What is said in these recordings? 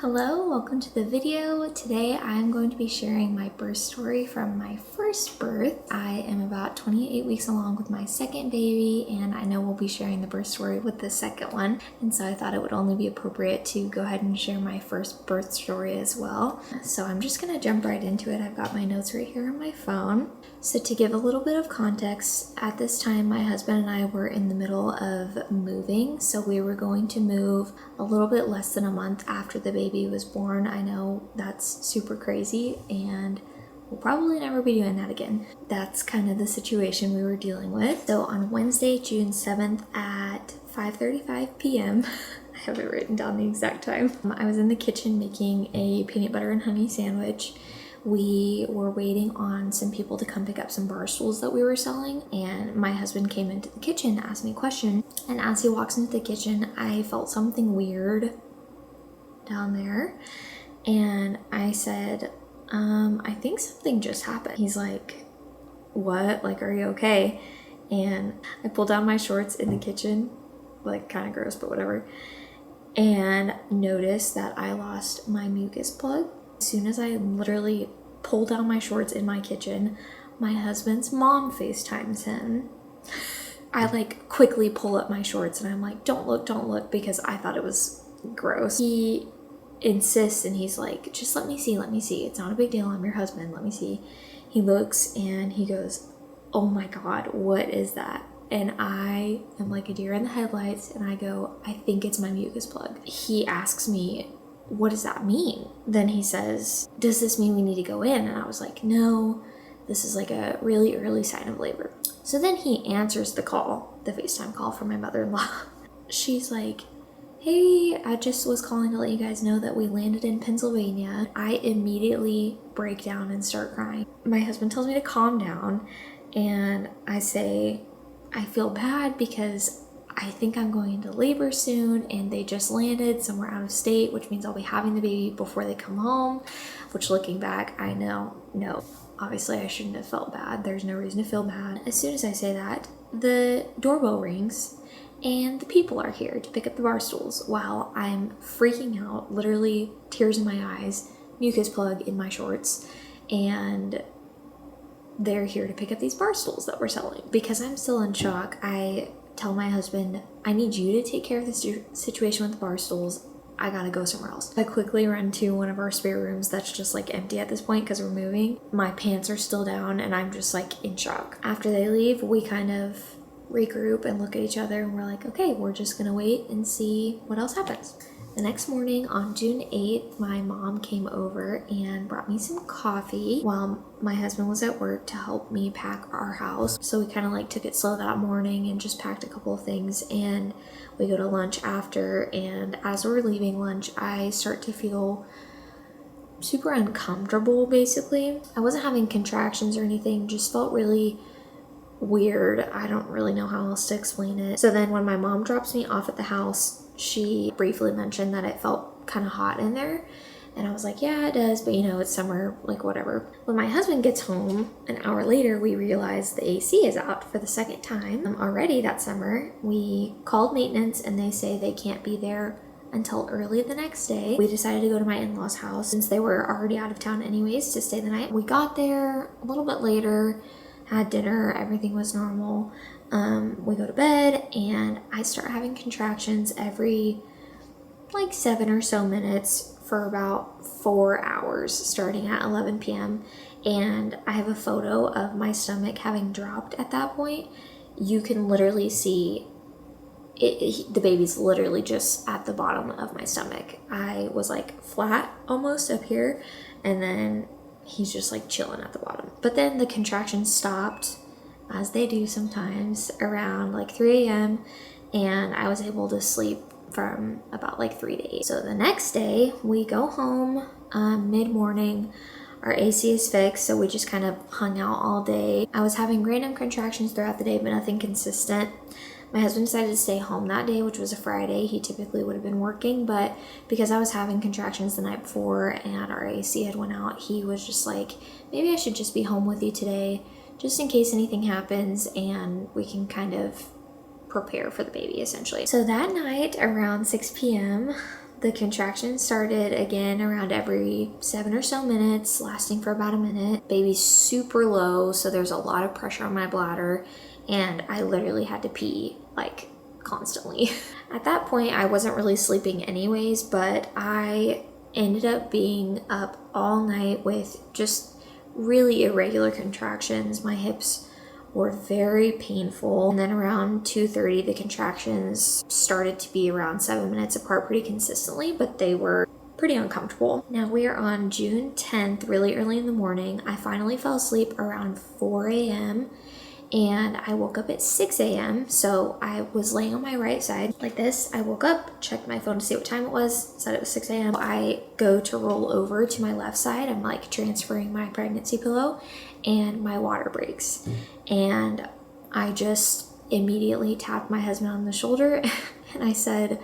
Hello, welcome to the video. Today I'm going to be sharing my birth story from my first birth. I am about 28 weeks along with my second baby, and I know we'll be sharing the birth story with the second one, and so I thought it would only be appropriate to go ahead and share my first birth story as well. So I'm just gonna jump right into it. I've got my notes right here on my phone. So to give a little bit of context, at this time my husband and I were in the middle of moving, so we were going to move a little bit less than a month after the baby was born. I know that's super crazy and we'll probably never be doing that again. That's kind of the situation we were dealing with. So on Wednesday, June 7th at 5:35 p.m. I have it written down the exact time. I was in the kitchen making a peanut butter and honey sandwich. We were waiting on some people to come pick up some bar stools that we were selling, and my husband came into the kitchen to ask me a question. And as he walks into the kitchen, I felt something weird down there, and I said, I think something just happened. He's like, what? Like, are you okay? And I pulled down my shorts in the kitchen, like kind of gross, but whatever, and noticed that I lost my mucus plug. As soon as I literally pulled down my shorts in my kitchen, my husband's mom FaceTimes him. I like quickly pull up my shorts and I'm like, don't look, because I thought it was gross. He insists and he's like, just let me see. It's not a big deal. I'm your husband. Let me see. He looks and he goes, oh my God, what is that? And I am like a deer in the headlights and I go, I think it's my mucus plug. He asks me, what does that mean? Then he says, does this mean we need to go in? And I was like, no, this is like a really early sign of labor. So then he answers the call, the FaceTime call from my mother-in-law. She's like, hey, I just was calling to let you guys know that we landed in Pennsylvania. I immediately break down and start crying. My husband tells me to calm down, and I say, I feel bad because I think I'm going into labor soon, and they just landed somewhere out of state, which means I'll be having the baby before they come home, which looking back, I know, no, obviously I shouldn't have felt bad. There's no reason to feel bad. As soon as I say that, the doorbell rings and the people are here to pick up the bar stools while I'm freaking out, literally tears in my eyes, mucus plug in my shorts, and they're here to pick up these bar stools that we're selling. Because I'm still in shock, I tell my husband, I need you to take care of this situation with the bar stools. I gotta go somewhere else. I quickly run to one of our spare rooms that's just like empty at this point because we're moving. My pants are still down and I'm just like in shock. After they leave, we kind of regroup and look at each other and we're like, okay, we're just gonna wait and see what else happens. The next morning on June 8th, my mom came over and brought me some coffee while my husband was at work to help me pack our house. So we kind of like took it slow that morning and just packed a couple of things, and we go to lunch after. And as we're leaving lunch, I start to feel super uncomfortable basically. I wasn't having contractions or anything, just felt really weird. I don't really know how else to explain it. So then when my mom drops me off at the house, she briefly mentioned that it felt kind of hot in there. And I was like, yeah, it does, but you know, it's summer, like whatever. When my husband gets home, an hour later, we realize the AC is out for the second time already that summer. We called maintenance and they say they can't be there until early the next day. We decided to go to my in-laws' house since they were already out of town anyways to stay the night. We got there a little bit later, had dinner, everything was normal. We go to bed and I start having contractions every like 7 or so minutes for about 4 hours starting at 11 p.m. And I have a photo of my stomach having dropped at that point. You can literally see the baby's literally just at the bottom of my stomach. I was like flat almost up here, and then he's just like chilling at the bottom. But then the contractions stopped, as they do sometimes, around like 3 a.m. and I was able to sleep from about like 3 to 8. So the next day we go home mid-morning. Our AC is fixed, so we just kind of hung out all day. I was having random contractions throughout the day, but nothing consistent. My husband decided to stay home that day, which was a Friday. He typically would have been working, but because I was having contractions the night before and our AC had went out, he was just like, maybe I should just be home with you today, just in case anything happens and we can kind of prepare for the baby essentially. So that night around 6 p.m., The contractions started again around every 7 or so minutes, lasting for about a minute. Baby's super low, so there's a lot of pressure on my bladder, and I literally had to pee like constantly. At that point, I wasn't really sleeping anyways, but I ended up being up all night with just really irregular contractions. My hips were very painful, and then around 2:30 the contractions started to be around 7 minutes apart pretty consistently, but they were pretty uncomfortable. Now we are on June 10th, really early in the morning. I finally fell asleep around 4 a.m. and I woke up at 6 a.m. So I was laying on my right side like this. I woke up, checked my phone to see what time it was, said it was 6 a.m. I go to roll over to my left side. I'm like transferring my pregnancy pillow, and my water breaks. And I just immediately tapped my husband on the shoulder and I said,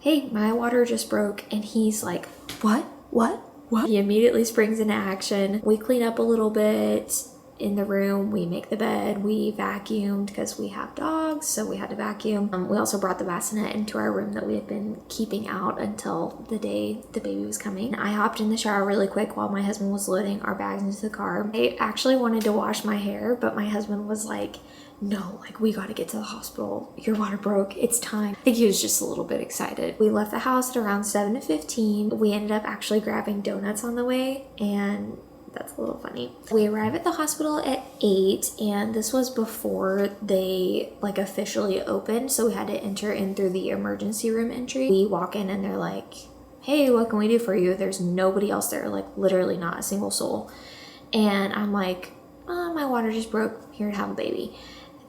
"Hey, my water just broke." And he's like, What? He immediately springs into action. We clean up a little bit in the room, we make the bed, we vacuumed because we have dogs, so we had to vacuum. We also brought the bassinet into our room that we had been keeping out until the day the baby was coming. I hopped in the shower really quick while my husband was loading our bags into the car. I actually wanted to wash my hair, but my husband was like, "No, like we gotta get to the hospital. Your water broke. It's time." I think he was just a little bit excited. We left the house at around 7:15. We ended up actually grabbing donuts on the way, and that's a little funny. We arrive at the hospital at 8, and this was before they like officially opened, so we had to enter in through the emergency room entry. We walk in and they're like, "Hey, what can we do for you?" There's nobody else there, like literally not a single soul. And I'm like, "My water just broke, here to have a baby."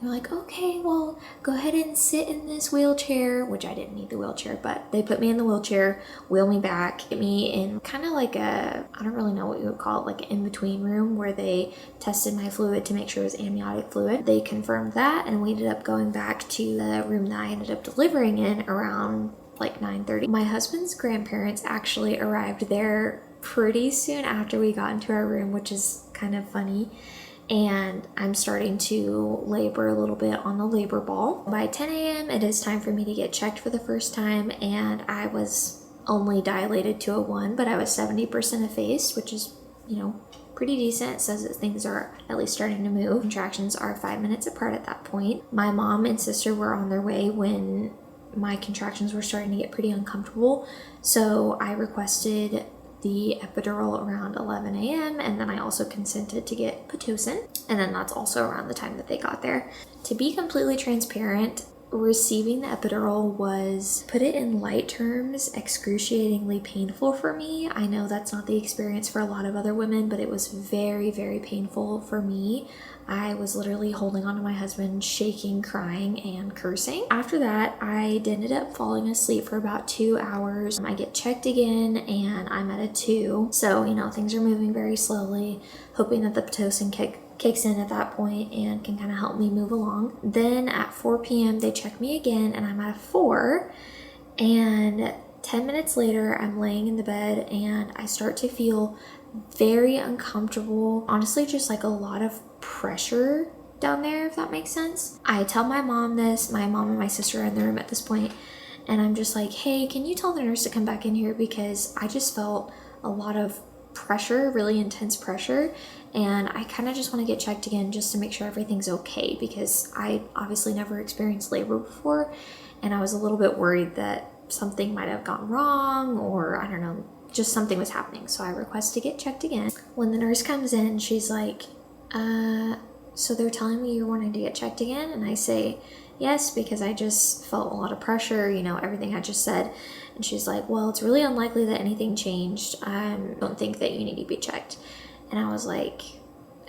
They're like, "Okay, well, go ahead and sit in this wheelchair," which I didn't need the wheelchair, but they put me in the wheelchair, wheel me back, get me in kind of like a, I don't really know what you would call it, like an in-between room where they tested my fluid to make sure it was amniotic fluid. They confirmed that, and we ended up going back to the room that I ended up delivering in around like 9:30. My husband's grandparents actually arrived there pretty soon after we got into our room, which is kind of funny. And I'm starting to labor a little bit on the labor ball. By 10 a.m. it is time for me to get checked for the first time, and I was only dilated to a 1, but I was 70% effaced, which is, you know, pretty decent. It says that things are at least starting to move. Contractions are 5 minutes apart at that point. My mom and sister were on their way when my contractions were starting to get pretty uncomfortable, so I requested the epidural around 11 a.m. and then I also consented to get Pitocin, and then that's also around the time that they got there. To be completely transparent, receiving the epidural was, put it in light terms, excruciatingly painful for me. I know that's not the experience for a lot of other women, but it was very, very painful for me. I was literally holding on to my husband, shaking, crying, and cursing. After that, I ended up falling asleep for about 2 hours. I get checked again, and I'm at a 2. So, you know, things are moving very slowly, hoping that the Pitocin kicks in at that point and can kind of help me move along. Then at 4 p.m. they check me again, and I'm at a 4. And 10 minutes later, I'm laying in the bed, and I start to feel very uncomfortable. Honestly, just like a lot of pressure down there, if that makes sense. I tell my mom this. My mom and my sister are in the room at this point, and I'm just like, "Hey, can you tell the nurse to come back in here, because I just felt a lot of pressure, really intense pressure, and I kind of just want to get checked again just to make sure everything's okay," because I obviously never experienced labor before, and I was a little bit worried that something might have gone wrong, or I don't know, just something was happening. So I request to get checked again. When the nurse comes in, she's like, "So they're telling me you're wanting to get checked again?" And I say, "Yes, because I just felt a lot of pressure, you know, everything I just said." And she's like, "Well, it's really unlikely that anything changed. I don't think that you need to be checked." And I was like,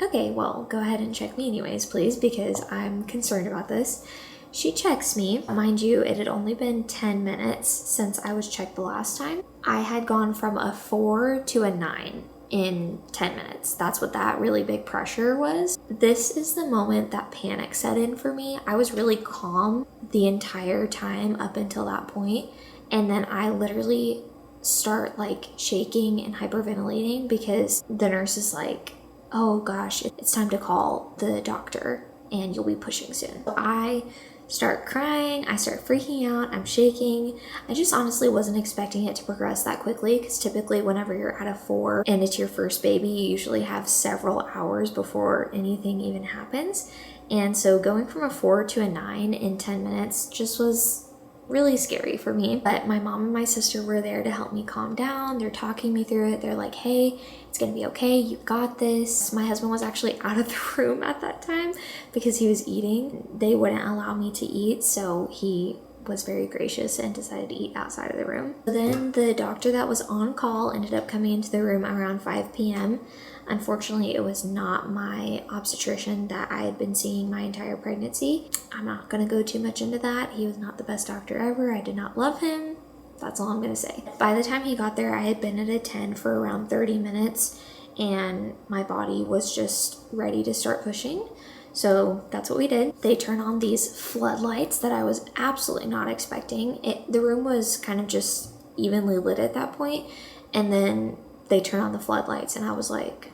"Okay, well, go ahead and check me anyways, please, because I'm concerned about this." She checks me. Mind you, it had only been 10 minutes since I was checked the last time. I had gone from a 4 to a 9 in 10 minutes. That's what that really big pressure was. This is the moment that panic set in for me. I was really calm the entire time up until that point, and then I literally start like shaking and hyperventilating because the nurse is like, "Oh gosh, it's time to call the doctor and you'll be pushing soon." I start crying, I start freaking out, I'm shaking. I just honestly wasn't expecting it to progress that quickly, because typically whenever you're at a 4 and it's your first baby, you usually have several hours before anything even happens. And so going from a 4 to a 9 in 10 minutes just was really scary for me. But my mom and my sister were there to help me calm down. They're talking me through it. They're like, hey, it's gonna be okay, you got this. My husband was actually out of the room at that time because he was eating. They wouldn't allow me to eat, so he was very gracious and decided to eat outside of the room. Then the doctor that was on call ended up coming into the room around 5 p.m. Unfortunately, it was not my obstetrician that I had been seeing my entire pregnancy. I'm not gonna go too much into that. He was not the best doctor ever. I did not love him. That's all I'm gonna say. By the time he got there, I had been at a 10 for around 30 minutes and my body was just ready to start pushing. So that's what we did. They turned on these floodlights that I was absolutely not expecting. The room was kind of just evenly lit at that point, and then they turned on the floodlights and I was like,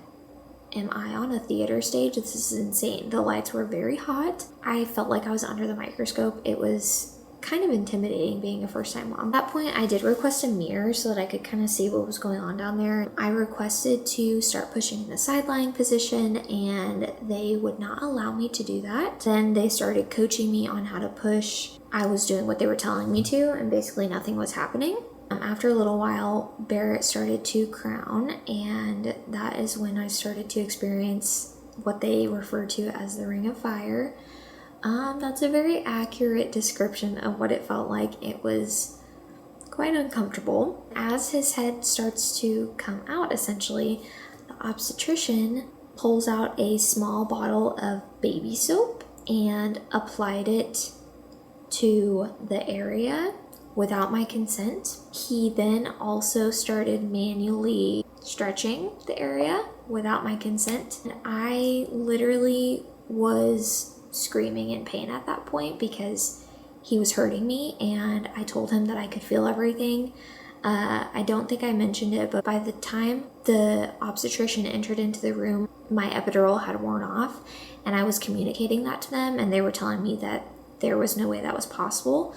am I on a theater stage? This is insane. The lights were very hot. I felt like I was under the microscope. It was kind of intimidating being a first-time mom. At that point, I did request a mirror so that I could kind of see what was going on down there. I requested to start pushing in a side-lying position and they would not allow me to do that. Then they started coaching me on how to push. I was doing what they were telling me to and basically nothing was happening. After a little while, Barrett started to crown, and that is when I started to experience what they refer to as the ring of fire. That's a very accurate description of what it felt like. It was quite uncomfortable. As his head starts to come out, essentially, the obstetrician pulls out a small bottle of baby soap and applied it to the area without my consent. He then also started manually stretching the area without my consent. And I literally was screaming in pain at that point because he was hurting me, and I told him that I could feel everything. I don't think I mentioned it, but by the time the obstetrician entered into the room, my epidural had worn off, and I was communicating that to them, and they were telling me that there was no way that was possible.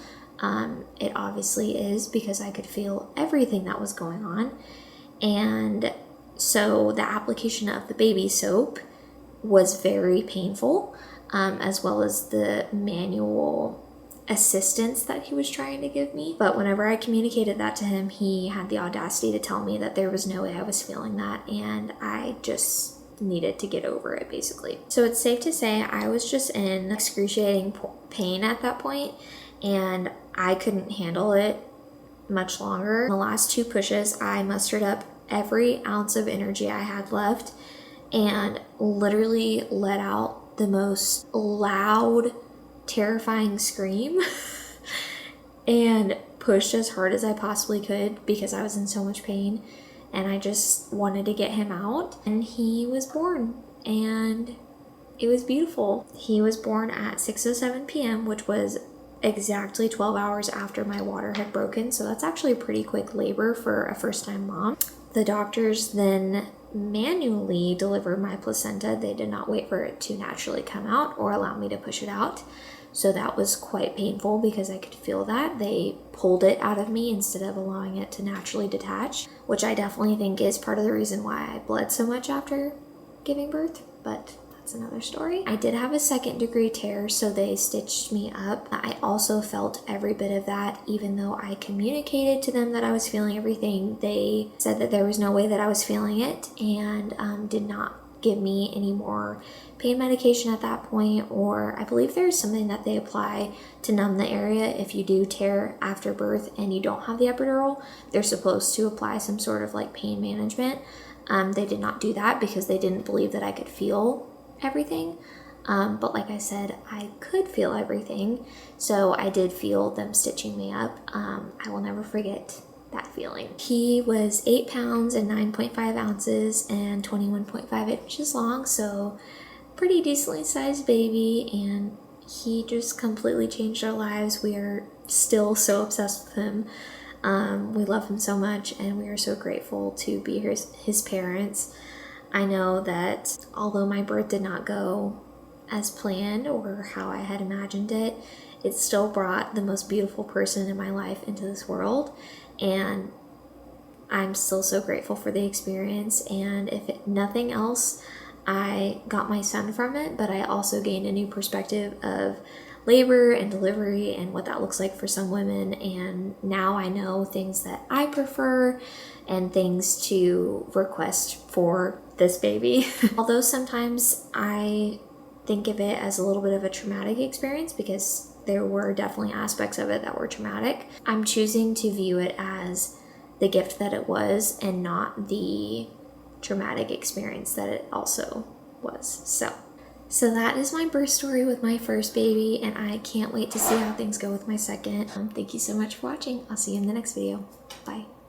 It obviously is, because I could feel everything that was going on. And so the application of the baby soap was very painful, as well as the manual assistance that he was trying to give me. But whenever I communicated that to him, he had the audacity to tell me that there was no way I was feeling that, and I just needed to get over it, basically. So it's safe to say I was just in excruciating pain at that point, and I couldn't handle it much longer. In the last 2 pushes, I mustered up every ounce of energy I had left and literally let out the most loud, terrifying scream and pushed as hard as I possibly could because I was in so much pain, and I just wanted to get him out. And he was born, and it was beautiful. He was born at 6:07 p.m., which was exactly 12 hours after my water had broken, so that's actually a pretty quick labor for a first-time mom. The doctors then manually delivered my placenta. They did not wait for it to naturally come out or allow me to push it out, so that was quite painful because I could feel that. They pulled it out of me instead of allowing it to naturally detach, which I definitely think is part of the reason why I bled so much after giving birth, but that's another story. I did have a 2nd-degree tear, so they stitched me up. I also felt every bit of that. Even though I communicated to them that I was feeling everything, they said that there was no way that I was feeling it, and did not give me any more pain medication at that point. Or I believe there's something that they apply to numb the area if you do tear after birth and you don't have the epidural. They're supposed to apply some sort of like pain management. They did not do that because they didn't believe that I could feel everything. But like I said, I could feel everything, so I did feel them stitching me up. I will never forget that feeling. He was 8 pounds and 9.5 ounces and 21.5 inches long, so pretty decently sized baby, and he just completely changed our lives. We are still so obsessed with him. We love him so much, and we are so grateful to be his parents. I know that although my birth did not go as planned or how I had imagined it, it still brought the most beautiful person in my life into this world, and I'm still so grateful for the experience. And if nothing else, I got my son from it, but I also gained a new perspective of labor and delivery and what that looks like for some women. And now I know things that I prefer and things to request for this baby. Although sometimes I think of it as a little bit of a traumatic experience, because there were definitely aspects of it that were traumatic, I'm choosing to view it as the gift that it was and not the traumatic experience that it also was. So that is my birth story with my first baby, and I can't wait to see how things go with my second. Thank you so much for watching. I'll see you in the next video. Bye.